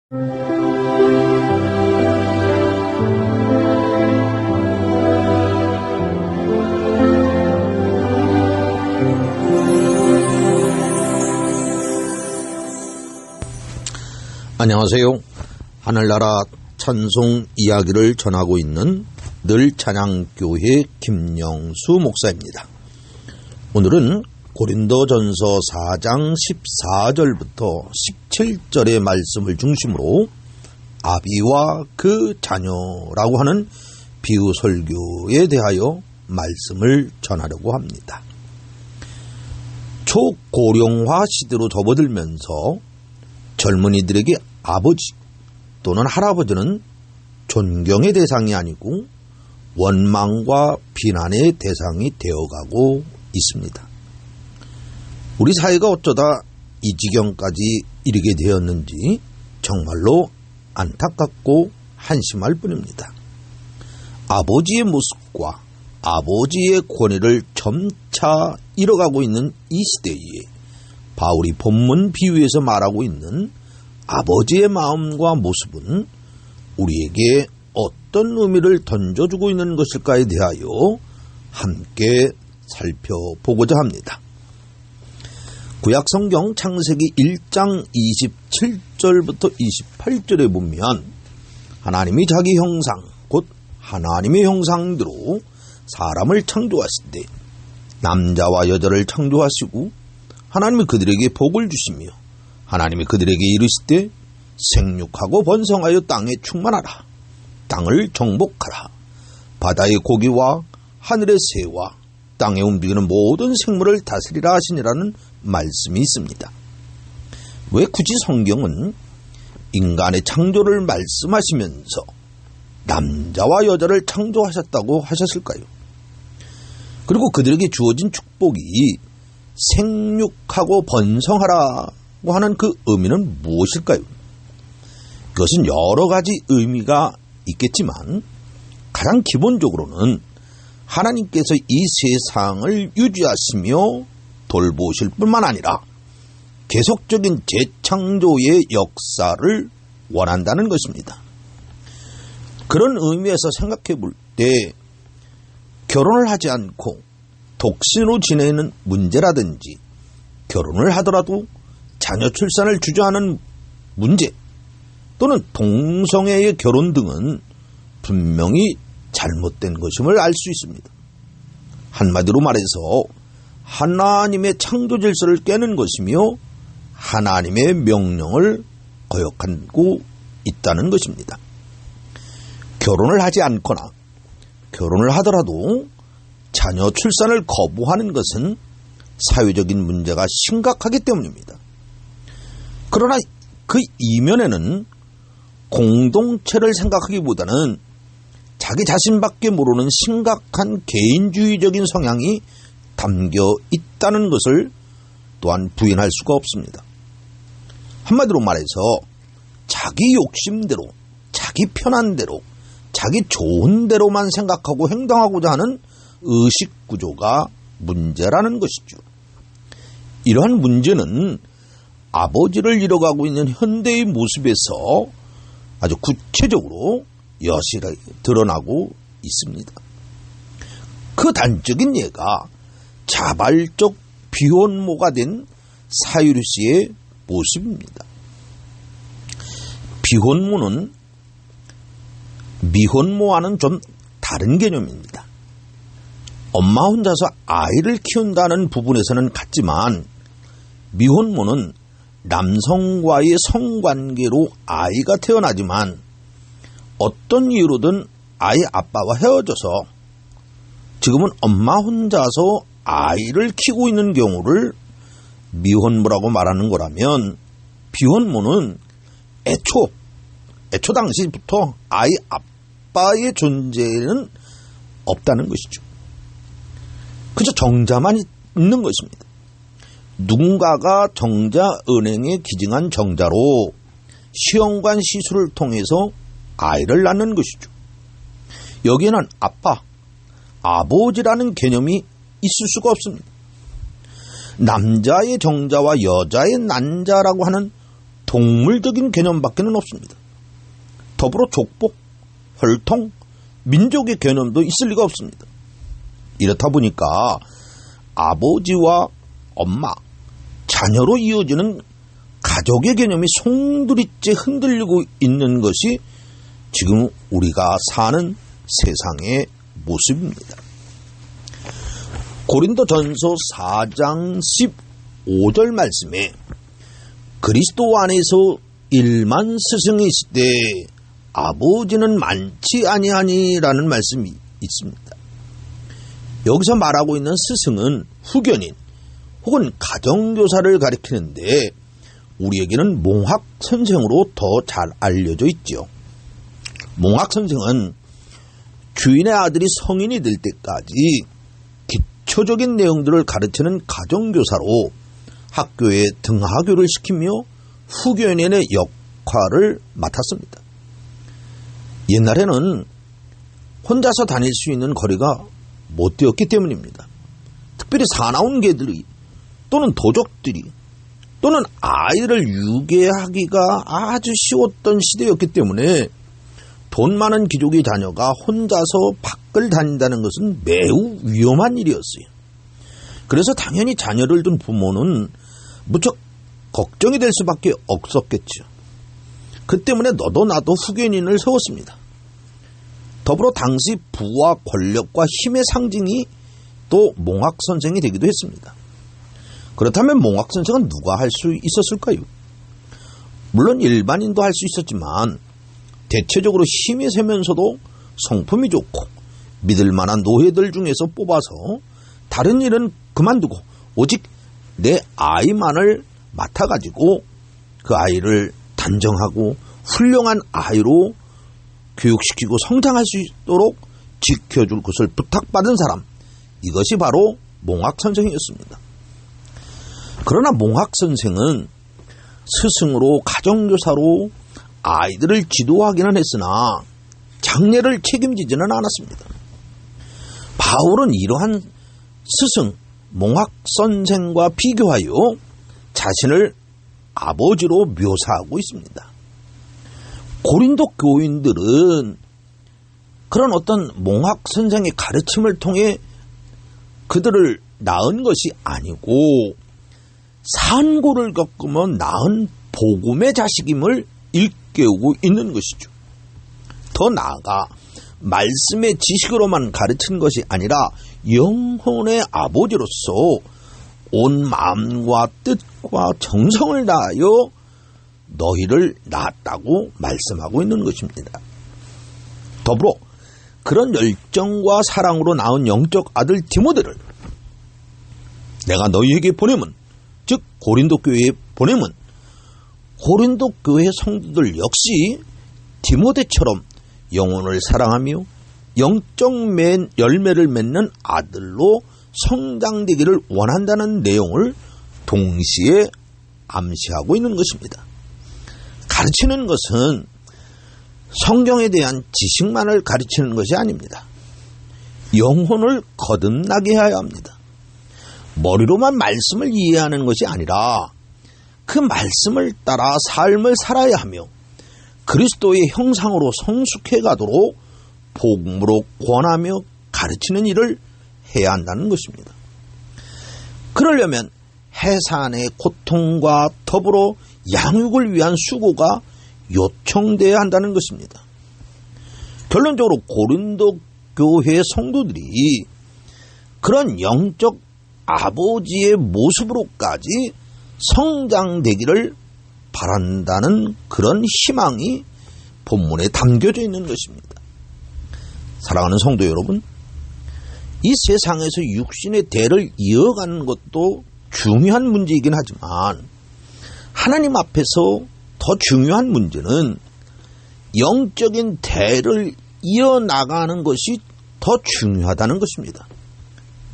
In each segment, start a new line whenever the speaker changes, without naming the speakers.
안녕하세요. 하늘나라 찬송 이야기를 전하고 있는 늘찬양교회 김영수 목사입니다. 오늘은 고린도전서 4장 14절부터 17절의 말씀을 중심으로 아비와 그 자녀라고 하는 비유 설교에 대하여 말씀을 전하려고 합니다. 초고령화 시대로 접어들면서 젊은이들에게 아버지 또는 할아버지는 존경의 대상이 아니고 원망과 비난의 대상이 되어가고 있습니다. 우리 사회가 어쩌다 이 지경까지 이르게 되었는지 정말로 안타깝고 한심할 뿐입니다. 아버지의 모습과 아버지의 권위를 점차 잃어가고 있는 이 시대에 바울이 본문 비유에서 말하고 있는 아버지의 마음과 모습은 우리에게 어떤 의미를 던져주고 있는 것일까에 대하여 함께 살펴보고자 합니다. 구약성경 창세기 1장 27절부터 28절에 보면 하나님이 자기 형상 곧 하나님의 형상대로 사람을 창조하실 때 남자와 여자를 창조하시고 하나님이 그들에게 복을 주시며 하나님이 그들에게 이르시되 생육하고 번성하여 땅에 충만하라. 땅을 정복하라. 바다의 고기와 하늘의 새와 땅에 움직이는 모든 생물을 다스리라 하시니라는 말씀이 있습니다. 왜 굳이 성경은 인간의 창조를 말씀하시면서 남자와 여자를 창조하셨다고 하셨을까요? 그리고 그들에게 주어진 축복이 생육하고 번성하라고 하는 그 의미는 무엇일까요? 그것은 여러 가지 의미가 있겠지만 가장 기본적으로는 하나님께서 이 세상을 유지하시며 돌보실 뿐만 아니라 계속적인 재창조의 역사를 원한다는 것입니다. 그런 의미에서 생각해 볼 때 결혼을 하지 않고 독신으로 지내는 문제라든지 결혼을 하더라도 자녀 출산을 주저하는 문제 또는 동성애의 결혼 등은 분명히 잘못된 것임을 알 수 있습니다. 한마디로 말해서 하나님의 창조 질서를 깨는 것이며 하나님의 명령을 거역하고 있다는 것입니다. 결혼을 하지 않거나 결혼을 하더라도 자녀 출산을 거부하는 것은 사회적인 문제가 심각하기 때문입니다. 그러나 그 이면에는 공동체를 생각하기보다는 자기 자신밖에 모르는 심각한 개인주의적인 성향이 담겨 있다는 것을 또한 부인할 수가 없습니다. 한마디로 말해서 자기 욕심대로, 자기 편한 대로, 자기 좋은 대로만 생각하고 행동하고자 하는 의식구조가 문제라는 것이죠. 이러한 문제는 아버지를 잃어가고 있는 현대의 모습에서 아주 구체적으로 여실히 드러나고 있습니다. 그 단적인 예가 자발적 비혼모가 된 사유리 씨의 모습입니다. 비혼모는 미혼모와는 좀 다른 개념입니다. 엄마 혼자서 아이를 키운다는 부분에서는 같지만 미혼모는 남성과의 성관계로 아이가 태어나지만 어떤 이유로든 아이 아빠와 헤어져서 지금은 엄마 혼자서 아이를 키우고 있는 경우를 미혼모라고 말하는 거라면 비혼모는 애초 당시부터 아이 아빠의 존재는 없다는 것이죠. 그저 정자만 있는 것입니다. 누군가가 정자은행에 기증한 정자로 시험관 시술을 통해서 아이를 낳는 것이죠. 여기에는 아빠, 아버지라는 개념이 있을 수가 없습니다. 남자의 정자와 여자의 난자라고 하는 동물적인 개념밖에는 없습니다. 더불어 족복, 혈통, 민족의 개념도 있을 리가 없습니다. 이렇다 보니까 아버지와 엄마, 자녀로 이어지는 가족의 개념이 송두리째 흔들리고 있는 것이 지금 우리가 사는 세상의 모습입니다. 고린도전서 4장 15절 말씀에 그리스도 안에서 일만 스승이 있으되 아버지는 많지 아니하니라는 말씀이 있습니다. 여기서 말하고 있는 스승은 후견인 혹은 가정교사를 가리키는데 우리에게는 몽학 선생으로 더 잘 알려져 있죠. 몽학 선생은 주인의 아들이 성인이 될 때까지 기초적인 내용들을 가르치는 가정교사로 학교에 등하교를 시키며 후견인의 역할을 맡았습니다. 옛날에는 혼자서 다닐 수 있는 거리가 못 되었기 때문입니다. 특별히 사나운 개들이 또는 도적들이 또는 아이를 유괴하기가 아주 쉬웠던 시대였기 때문에 돈 많은 귀족의 자녀가 혼자서 밖을 다닌다는 것은 매우 위험한 일이었어요. 그래서 당연히 자녀를 둔 부모는 무척 걱정이 될 수밖에 없었겠죠. 그 때문에 너도 나도 후견인을 세웠습니다. 더불어 당시 부와 권력과 힘의 상징이 또 몽학 선생이 되기도 했습니다. 그렇다면 몽학 선생은 누가 할 수 있었을까요? 물론 일반인도 할 수 있었지만 대체적으로 힘이 세면서도 성품이 좋고 믿을 만한 노예들 중에서 뽑아서 다른 일은 그만두고 오직 내 아이만을 맡아가지고 그 아이를 단정하고 훌륭한 아이로 교육시키고 성장할 수 있도록 지켜줄 것을 부탁받은 사람, 이것이 바로 몽학 선생이었습니다. 그러나 몽학 선생은 스승으로 가정교사로 아이들을 지도하기는 했으나 장례를 책임지지는 않았습니다. 바울은 이러한 스승, 몽학 선생과 비교하여 자신을 아버지로 묘사하고 있습니다. 고린도 교인들은 그런 어떤 몽학 선생의 가르침을 통해 그들을 낳은 것이 아니고 산고를 겪으면 낳은 복음의 자식임을 일깨우고 있는 것이죠. 더 나아가 말씀의 지식으로만 가르친 것이 아니라 영혼의 아버지로서 온 마음과 뜻과 정성을 다하여 너희를 낳았다고 말씀하고 있는 것입니다. 더불어 그런 열정과 사랑으로 낳은 영적 아들 디모데를 내가 너희에게 보내면, 즉 고린도 교회에 보내면 고린도 교회 성도들 역시 디모데처럼 영혼을 사랑하며 영적 열매를 맺는 아들로 성장되기를 원한다는 내용을 동시에 암시하고 있는 것입니다. 가르치는 것은 성경에 대한 지식만을 가르치는 것이 아닙니다. 영혼을 거듭나게 해야 합니다. 머리로만 말씀을 이해하는 것이 아니라 그 말씀을 따라 삶을 살아야 하며 그리스도의 형상으로 성숙해 가도록 복음으로 권하며 가르치는 일을 해야 한다는 것입니다. 그러려면 해산의 고통과 더불어 양육을 위한 수고가 요청돼야 한다는 것입니다. 결론적으로 고린도 교회 성도들이 그런 영적 아버지의 모습으로까지 성장되기를 바란다는 그런 희망이 본문에 담겨져 있는 것입니다. 사랑하는 성도 여러분, 이 세상에서 육신의 대를 이어가는 것도 중요한 문제이긴 하지만 하나님 앞에서 더 중요한 문제는 영적인 대를 이어나가는 것이 더 중요하다는 것입니다.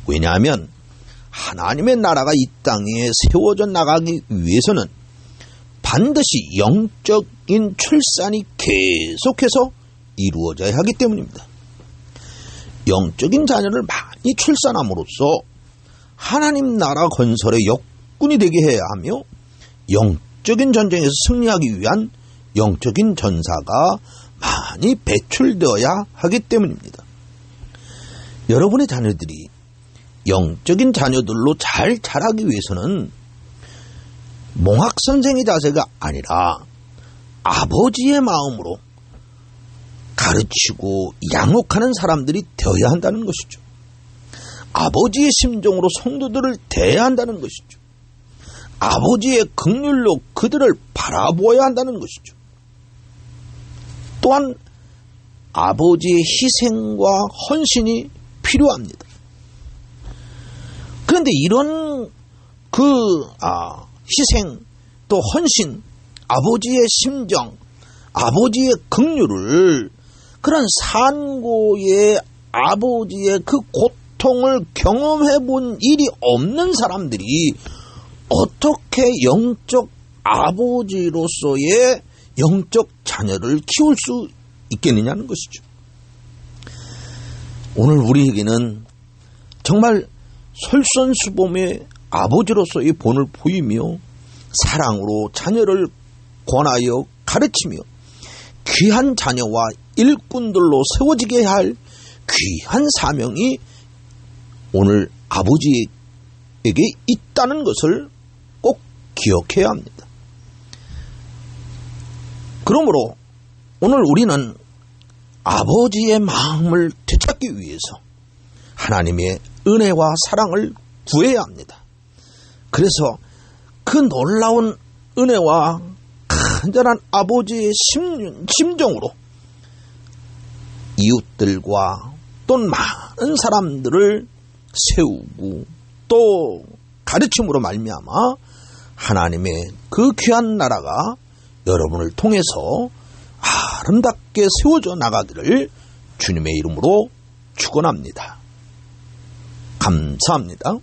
왜냐하면 하나님의 나라가 이 땅에 세워져 나가기 위해서는 반드시 영적인 출산이 계속해서 이루어져야 하기 때문입니다. 영적인 자녀를 많이 출산함으로써 하나님 나라 건설의 역군이 되게 해야 하며 영적인 전쟁에서 승리하기 위한 영적인 전사가 많이 배출되어야 하기 때문입니다. 여러분의 자녀들이 영적인 자녀들로 잘 자라기 위해서는 몽학선생의 자세가 아니라 아버지의 마음으로 가르치고 양육하는 사람들이 되어야 한다는 것이죠. 아버지의 심정으로 성도들을 대해야 한다는 것이죠. 아버지의 긍휼로 그들을 바라보아야 한다는 것이죠. 또한 아버지의 희생과 헌신이 필요합니다. 그런데 이런 희생 또 헌신, 아버지의 심정, 아버지의 긍휼을 그런 산고의 아버지의 그 고통을 경험해 본 일이 없는 사람들이 어떻게 영적 아버지로서의 영적 자녀를 키울 수 있겠느냐는 것이죠. 오늘 우리에게는 정말 솔선수범의 아버지로서의 본을 보이며 사랑으로 자녀를 권하여 가르치며 귀한 자녀와 일꾼들로 세워지게 할 귀한 사명이 오늘 아버지에게 있다는 것을 꼭 기억해야 합니다. 그러므로 오늘 우리는 아버지의 마음을 되찾기 위해서 하나님의 은혜와 사랑을 구해야 합니다. 그래서 그 놀라운 은혜와 간절한 아버지의 심정으로 이웃들과 또 많은 사람들을 세우고 또 가르침으로 말미암아 하나님의 그 귀한 나라가 여러분을 통해서 아름답게 세워져 나가기를 주님의 이름으로 축원합니다. 감사합니다.